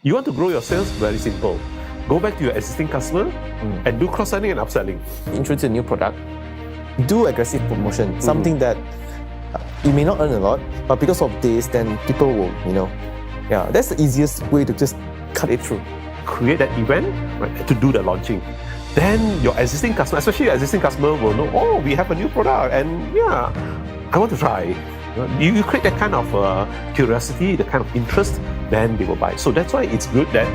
You want to grow your sales? Very simple. Go back to your existing customer and do cross-selling and upselling. Introduce a new product, do aggressive promotion, something that you may not earn a lot, but because of this, then people will, that's the easiest way to just cut it through. Create that event, right, to do the launching. Then your existing customer, especially your existing customer, will know, oh, we have a new product, and yeah, I want to try. You create that kind of curiosity, the kind of interest, then they will buy. So that's why it's good that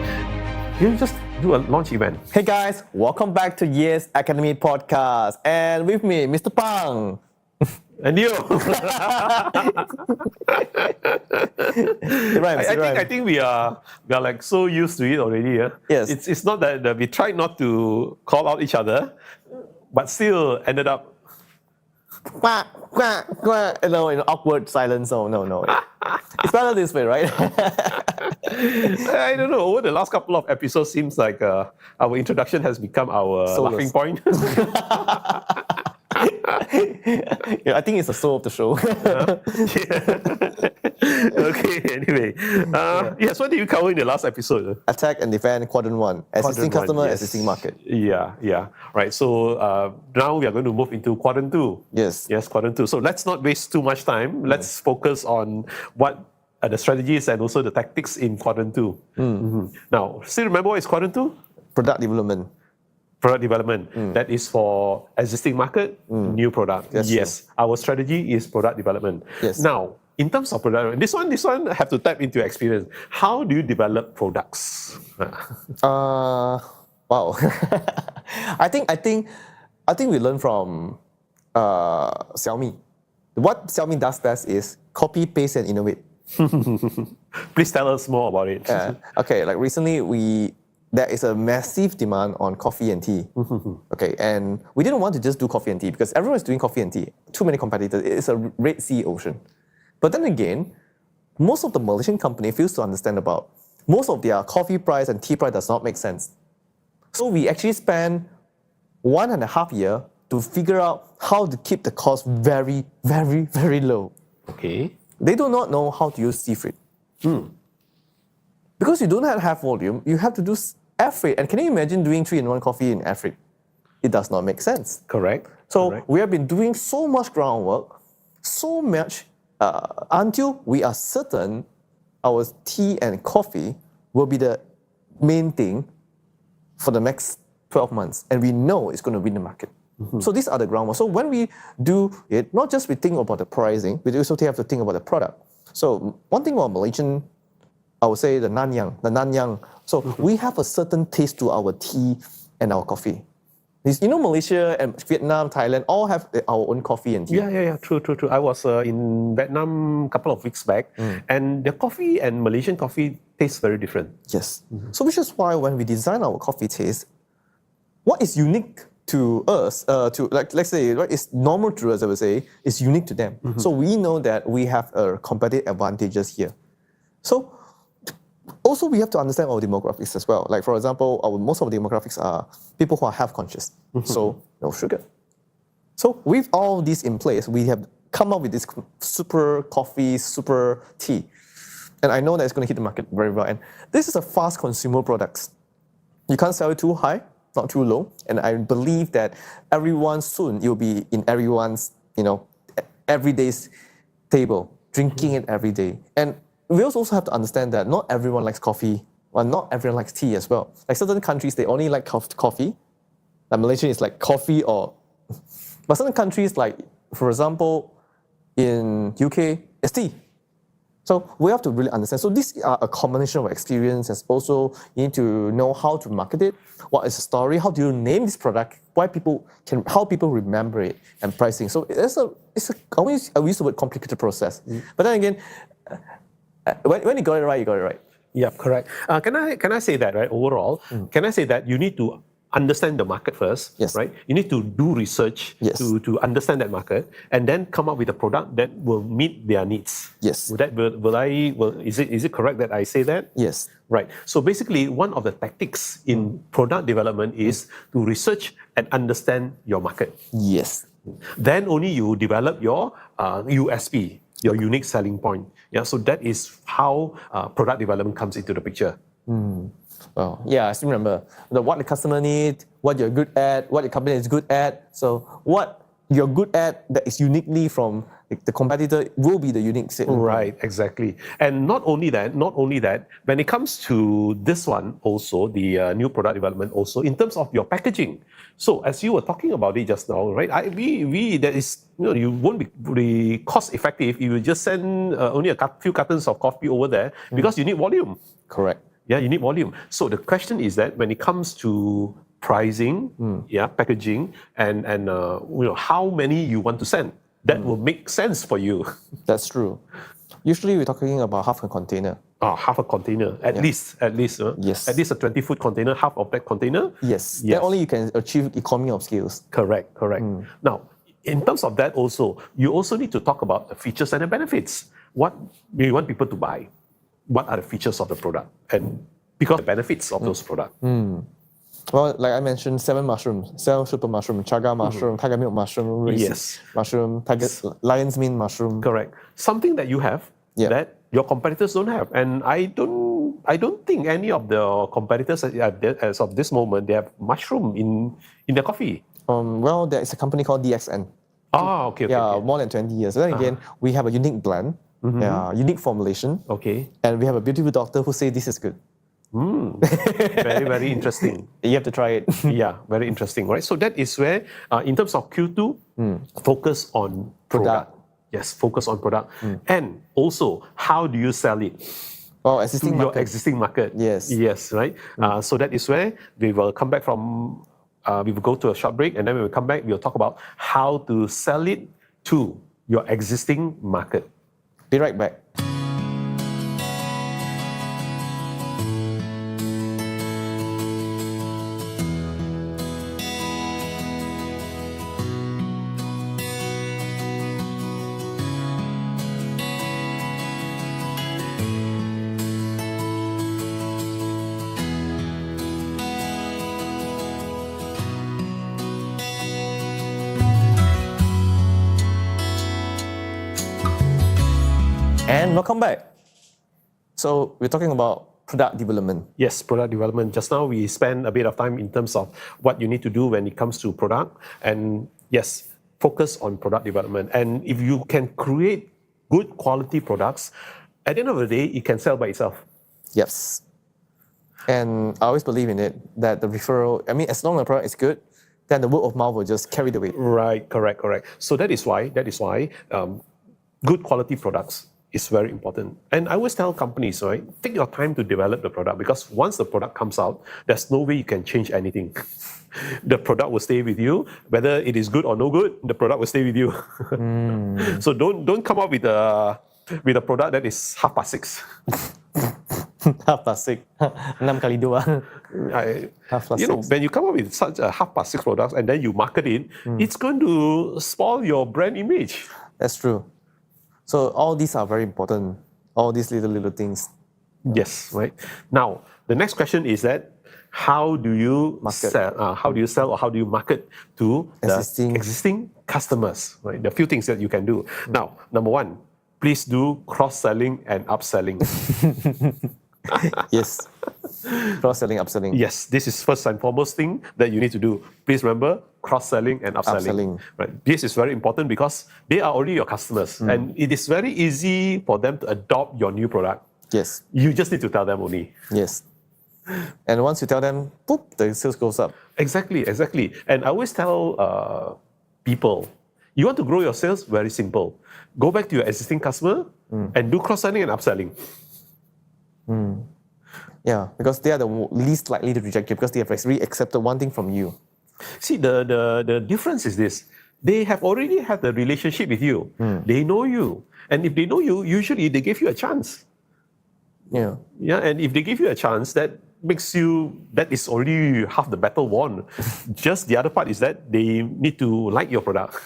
you just do a launch event. Hey guys, welcome back to Yes Academy Podcast, and with me, Mr. Phang. And you. I think we are like so used to it already. Yeah? Yes. It's not that we tried not to call out each other, but still ended up Quack, quack, quack. In awkward silence. Oh, no. It's better this way, right? I don't know. Over the last couple of episodes, seems like our introduction has become our laughing point. I think it's the soul of the show. Okay, anyway. Yes, what did you cover in the last episode? Attack and defend, Quadrant 1. Existing customer, existing market. Yeah. Right, so now we are going to move into Quadrant 2. Yes, Quadrant 2. So let's not waste too much time. Let's focus on what are the strategies and also the tactics in Quadrant 2. Now, still remember what is Quadrant 2? Product development. Product development. That is for existing market, new product. Yes. Our strategy is product development. Yes. Now, in terms of product, this one have to tap into your experience. How do you develop products? Wow. I think we learn from Xiaomi. What Xiaomi does best is copy, paste, and innovate. Please tell us more about it. Okay, like recently there is a massive demand on coffee and tea. Okay, and we didn't want to just do coffee and tea because everyone is doing coffee and tea. Too many competitors. It's a Red Sea ocean. But then again, most of the Malaysian company fails to understand about most of their coffee price and tea price does not make sense. So we actually spent 1.5 years to figure out how to keep the cost very, very, very low. Okay. They do not know how to use sea freight. Because you don't have volume, you have to do air freight. And can you imagine doing 3-in-1 coffee in air freight? It does not make sense. Correct. So we have been doing so much groundwork, so much, until we are certain our tea and coffee will be the main thing for the next 12 months. And we know it's going to win the market. So these are the groundwork. So when we do it, not just we think about the pricing, we also have to think about the product. So one thing about Malaysian, I would say the Nanyang. So we have a certain taste to our tea and our coffee. Malaysia and Vietnam, Thailand all have our own coffee and tea. Yeah. True. I was in Vietnam a couple of weeks back, and the coffee and Malaysian coffee tastes very different. Yes. So which is why when we design our coffee taste, what is unique to us, let's say what is normal to us, I would say, is unique to them. So we know that we have competitive advantages here. So also, we have to understand our demographics as well. Like, for example, most of the demographics are people who are health conscious, so no sugar. So with all this in place, we have come up with this super coffee, super tea. And I know that it's going to hit the market very well. And this is a fast consumer product. You can't sell it too high, not too low. And I believe that everyone soon, you'll be in everyone's, everyday's table, drinking it every day. And we also have to understand that not everyone likes coffee, or not everyone likes tea as well. Like certain countries, they only like coffee. Like Malaysia is like coffee but certain countries, like for example, in UK, it's tea. So we have to really understand. So these are a combination of experience, and also you need to know how to market it, what is the story, how do you name this product, how people remember it, and pricing. So I use the word complicated process. But then again, when you got it right, you got it right. Yeah, correct. Can I say that, right? Overall, can I say that you need to understand the market first, yes, right? You need to do research, yes, to understand that market, and then come up with a product that will meet their needs. Yes. Is it correct that I say that? Yes. Right. So basically, one of the tactics in product development is to research and understand your market. Yes. Then only you develop your USP, your unique selling point. Yeah. So that is how product development comes into the picture. Well, yeah, I still remember what the customer needs, what you're good at, what your company is good at. So what you're good at that is uniquely from the competitor will be the unique selling point. Right, exactly. And not only that, when it comes to this one also, the new product development also, in terms of your packaging. So as you were talking about it just now, right? That is, you won't be cost effective if you just send only a few cartons of coffee over there because you need volume. Correct. Yeah, you need volume. So the question is that when it comes to pricing, packaging, and how many you want to send, that will make sense for you. That's true. Usually we're talking about half a container. Half a container, at least. Yes. At least a 20-foot container, half of that container. Yes. Then only you can achieve economy of scales. Correct. Now, in terms of that also, you also need to talk about the features and the benefits. What do you want people to buy? What are the features of the product? And because the benefits of those products. Well, like I mentioned, 7 mushrooms, 7 super mushroom, chaga mushroom, tiger milk mushroom, Yes. mushroom, lion's mane mushroom. Correct. Something that you have that your competitors don't have. And I don't think any of the competitors as of this moment, they have mushroom in their coffee. Well, there is a company called DXN. Okay. More than 20 years. Then again, we have a unique blend, unique formulation. Okay. And we have a beautiful doctor who say this is good. Very, very interesting. You have to try it. Yeah, very interesting, right? So that is where, in terms of Q2, focus on product. Yes, focus on product. And also, how do you sell it? Well, existing market. Your existing market. Yes, right? So that is where we will come back from, we will go to a short break, and then when we come back, we'll talk about how to sell it to your existing market. Be right back. And welcome back. So we're talking about product development. Yes, product development. Just now we spent a bit of time in terms of what you need to do when it comes to product. And yes, focus on product development. And if you can create good quality products, at the end of the day, it can sell by itself. Yes. And I always believe in it, that the referral, as long as the product is good, then the word of mouth will just carry the weight. Right, correct. So that is why good quality products is very important. And I always tell companies, right, take your time to develop the product, because once the product comes out, there's no way you can change anything. The product will stay with you. Whether it is good or no good, the product will stay with you. So don't come up with a product that is 6:30. 6:30. 6 kali 2. When you come up with such a 6:30 products and then you market it, it's going to spoil your brand image. That's true. So all these are very important. All these little things. Yes, right. Now, the next question is that how do you sell? How do you sell or how do you market to the existing customers? Right. The few things that you can do. Now, number one, please do cross-selling and upselling. Yes. Cross-selling, upselling. Yes, this is first and foremost thing that you need to do. Please remember, cross-selling and upselling. Right. This is very important because they are already your customers, and it is very easy for them to adopt your new product. Yes. You just need to tell them only. Yes. And once you tell them, boop, the sales goes up. Exactly. And I always tell people, you want to grow your sales? Very simple. Go back to your existing customer and do cross-selling and upselling. Yeah, because they are the least likely to reject you because they have actually accepted one thing from you. See, the difference is this. They have already had the relationship with you. They know you. And if they know you, usually they give you a chance. Yeah. Yeah, and if they give you a chance, that is already half the battle won. Just the other part is that they need to like your product.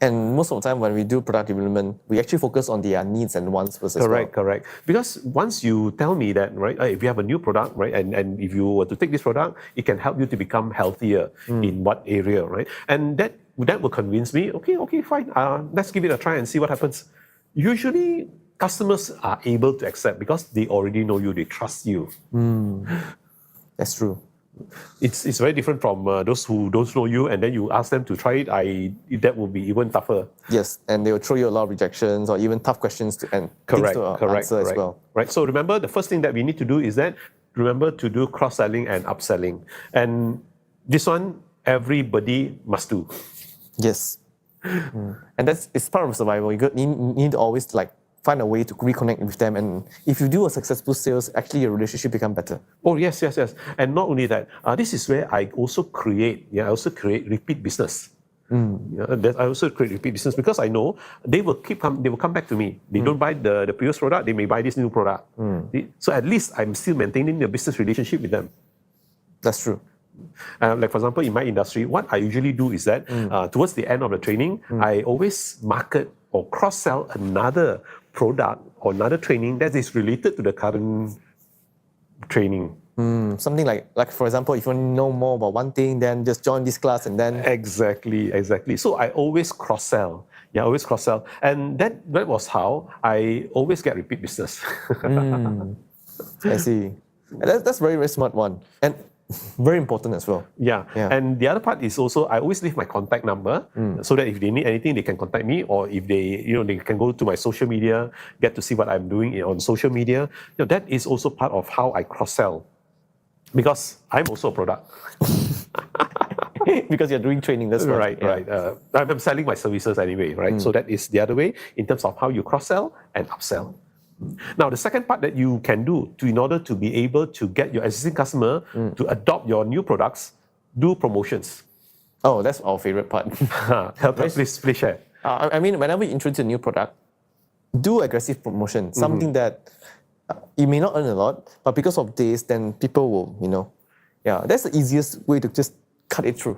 And most of the time when we do product development, we actually focus on their needs and wants first as well. Correct. Because once you tell me that, right, if you have a new product, right, and if you were to take this product, it can help you to become healthier in what area, right? And that will convince me, okay, fine, let's give it a try and see what happens. Usually, customers are able to accept because they already know you, they trust you. That's true. It's very different from those who don't know you, and then you ask them to try it. That will be even tougher. Yes, and they will throw you a lot of rejections or even tough questions and things to answer as well. Right. So remember, the first thing that we need to do is that remember to do cross-selling and upselling, and this one everybody must do. Yes. And it's part of survival. You need to always like find a way to reconnect with them, and if you do a successful sales, actually your relationship become better. Oh yes. And not only that, this is where I also create repeat business. I also create repeat business because I know they will come back to me. They don't buy the previous product, they may buy this new product. So at least I'm still maintaining the business relationship with them. That's true. Like for example, in my industry, what I usually do is that towards the end of the training, I always market or cross-sell another product or another training that is related to the current training. Something like for example, if you want to know more about one thing, then just join this class and then... Exactly. So I always cross-sell. And that was how I always get repeat business. I see. That's very, very smart one. And very important as well. Yeah. And the other part is also I always leave my contact number so that if they need anything, they can contact me, or if they they can go to my social media, get to see what I'm doing on social media. That is also part of how I cross-sell, because I'm also a product. Because you're doing training, that's right. I'm selling my services anyway, right? So that is the other way in terms of how you cross-sell and upsell. Now, the second part that you can do in order to be able to get your existing customer to adopt your new products, do promotions. Oh, that's our favorite part. Please share. I mean, whenever you introduce a new product, do aggressive promotion, something that you may not earn a lot, but because of this, then people will, that's the easiest way to just cut it through.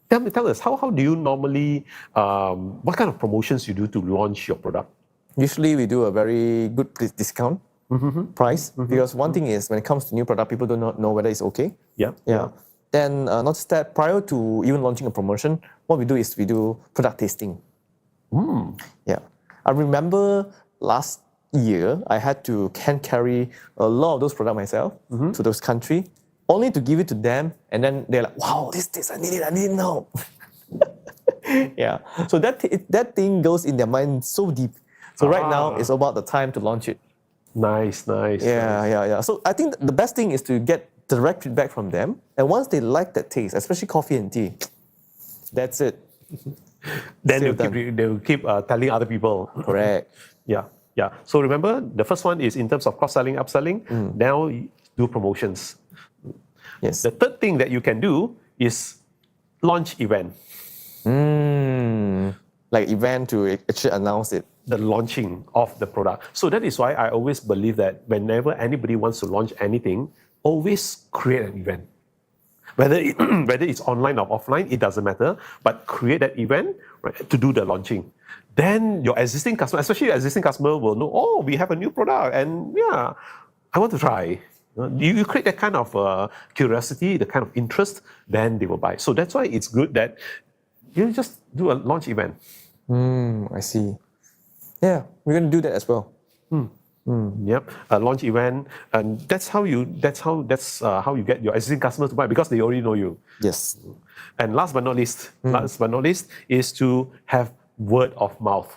Tell us, how do you normally, what kind of promotions you do to launch your product? Usually we do a very good discount price, because one thing is when it comes to new product, people do not know whether it's okay. Yeah. Then not just that, prior to even launching a promotion, what we do is we do product tasting. Yeah. I remember last year, I had to hand carry a lot of those products myself to those countries, only to give it to them, and then they're like, wow, this I need it now. Yeah. So that thing goes in their mind so deep. So right now, it's about the time to launch it. Nice. Yeah. So I think the best thing is to get direct feedback from them. And once they like that taste, especially coffee and tea, that's it. Then they'll keep telling other people. Correct. Yeah. So remember, the first one is in terms of cross-selling, upselling. Now do promotions. Yes. The third thing that you can do is launch event. Like event to actually announce it. The launching of the product. So that is why I always believe that whenever anybody wants to launch anything, always create an event. Whether it's online or offline, it doesn't matter, but create that event to do the launching. Then your existing customer, especially your existing customer, will know, oh, we have a new product, and yeah, I want to try. You create that kind of curiosity, the kind of interest, then they will buy. So that's why it's good that you just do a launch event. I see. Yeah, we're going to do that as well. Yep, a launch event, and that's how you get your existing customers to buy, because they already know you. Yes. And last but not least, is to have word of mouth.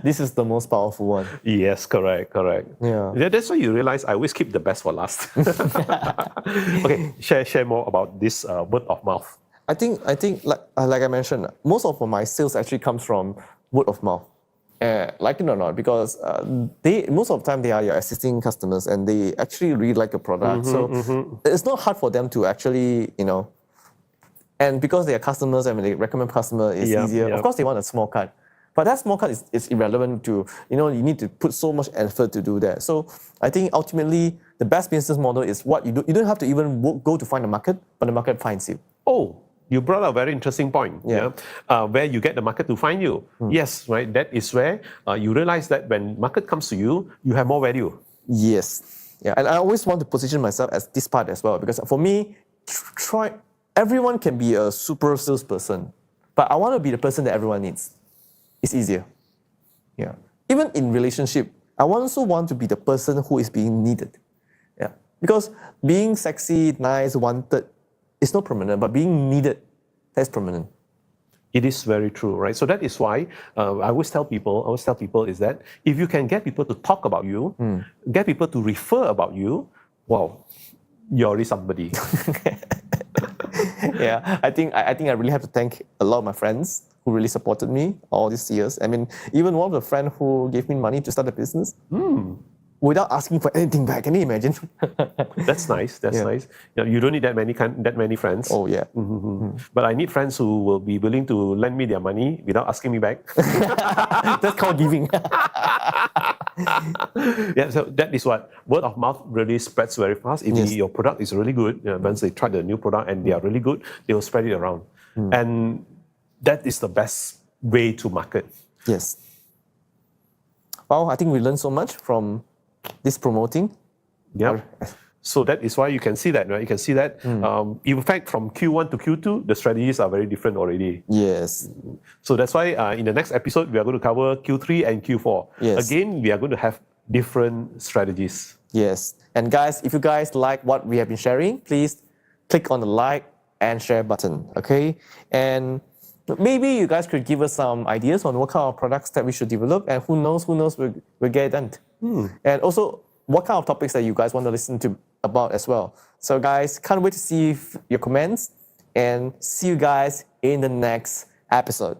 This is the most powerful one. Yes, correct. Yeah. That's why you realize I always keep the best for last. Okay, share more about this word of mouth. I think like I mentioned, most of my sales actually comes from word of mouth. Like it or not, because most of the time they are your existing customers and they actually really like your product. It's not hard for them to actually, and because they are customers and when they recommend customer, it's easier. Of course, they want a small cut. But that small cut is irrelevant to, you need to put so much effort to do that. So I think ultimately, the best business model is what you do. You don't have to even go to find the market, but the market finds you. Oh, you brought up a very interesting point. Where you get the market to find you. Yes, right. That is where you realize that when market comes to you, you have more value. Yes. Yeah. And I always want to position myself as this part as well, because for me, everyone can be a super salesperson, but I want to be the person that everyone needs. It's easier. Yeah. even in relationship, I also want to be the person who is being needed. Yeah. Because being sexy, nice, wanted is not permanent, but being needed, that's permanent. It is very true, right? So that is why I always tell people is that if you can get people to talk about you, get people to refer about you, wow, you're already somebody. Yeah, I think I really have to thank a lot of my friends who really supported me all these years. I mean, even one of the friend who gave me money to start a business without asking for anything back. Can you imagine? That's nice. That's Yeah. nice. You don't need that many friends. Oh yeah. But I need friends who will be willing to lend me their money without asking me back. That's called giving. Yeah, so that is what word of mouth really spreads very fast. If Yes. your product is really good, once they try the new product and they are really good, they will spread it around. And that is the best way to market. Yes. Well, I think we learned so much from this promoting. Yeah. So that is why you can see that, right? You can see that. In fact, from Q1 to Q2, the strategies are very different already. Yes. So that's why in the next episode, we are going to cover Q3 and Q4. Yes. Again, we are going to have different strategies. Yes. And guys, if you guys like what we have been sharing, please click on the like and share button. Okay. And maybe you guys could give us some ideas on what kind of products that we should develop, and who knows, we'll get it done. And also, what kind of topics that you guys want to listen to about as well. So guys, can't wait to see your comments, and see you guys in the next episode.